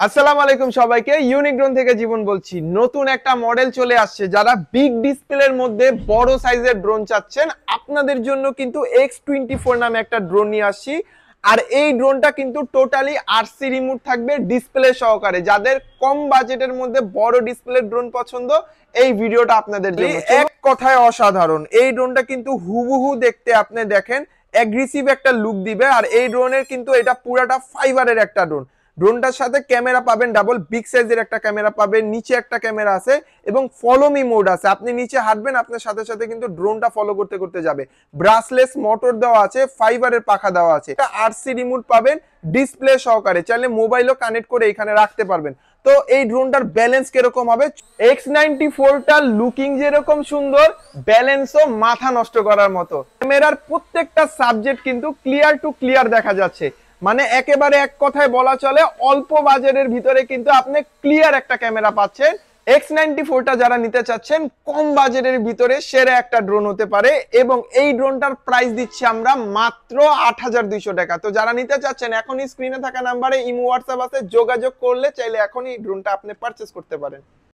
আসসালামু আলাইকুম সবাইকে, ইউনিক ড্রোন থেকে জীবন বলছি। নতুন একটা মডেল চলে আসছে। যারা বিগ ডিসপ্লের মধ্যে বড় সাইজের ড্রোন চাচ্ছেন, আপনাদের জন্য কিন্তু X24 নামে একটা ড্রোন নিয়ে আসছি। আর এই ড্রোনটা কিন্তু টোটালি আরসি রিমোট থাকবে, ডিসপ্লে সহকারে। যাদের কম বাজেটের মধ্যে বড় ডিসপ্লে ড্রোন পছন্দ, এই ভিডিওটা আপনাদের জন্য। এক কথায় অসাধারণ। এই ড্রোনটা কিন্তু হুবহু দেখতে, আপনি দেখেন অ্যাগ্রেসিভ একটা লুক দিবে। আর এই ড্রোনের কিন্তু এটা পুরাটা ফাইবারের একটা ড্রোন। ড্রোনটার সাথে ক্যামেরা পাবেন, ডাবল বিগ সাইজের একটা ক্যামেরা পাবেন, নিচে একটা ক্যামেরা আছে এবং ফলো মি মোড আছে। আপনি নিচে হাঁটবেন, আপনার সাথে সাথে কিন্তু ড্রোনটা ফলো করতে করতে যাবে। ব্রাসলেস মোটর দেওয়া আছে, ফাইবারের পাখা দেওয়া আছে, এটা আরসি রিমোট পাবেন ডিসপ্লে সহকারে। চাইলে মোবাইলও কানেক্ট করে এখানে রাখতে পারবেন। তো এই ড্রোনটার ব্যালেন্স কিরকম হবে? X94টার লুকিং যেরকম সুন্দর, ব্যালেন্সও মাথা নষ্ট করার মতো। ক্যামেরার প্রত্যেকটা সাবজেক্ট কিন্তু ক্লিয়ার টু ক্লিয়ার দেখা যাচ্ছে। মানে একেবারে এক কথায় বলা চলে অল্প বাজেটের ভিতরে কিন্তু আপনি ক্লিয়ার একটা ক্যামেরা পাচ্ছেন। X94টা যারা নিতে চাচ্ছেন, কম বাজেটের ভিতরে সেরা একটা ড্রোন হতে পারে। এবং এই ড্রোনটার প্রাইস দিচ্ছি আমরা মাত্র 8200 টাকা। তো যারা নিতে চাচ্ছেন, এখনই স্ক্রিনে থাকা নাম্বারে ইমো হোয়াটসঅ্যাপ আছে, যোগাযোগ করলে চাইলে এখনই ড্রোনটা আপনি পারচেজ করতে পারেন।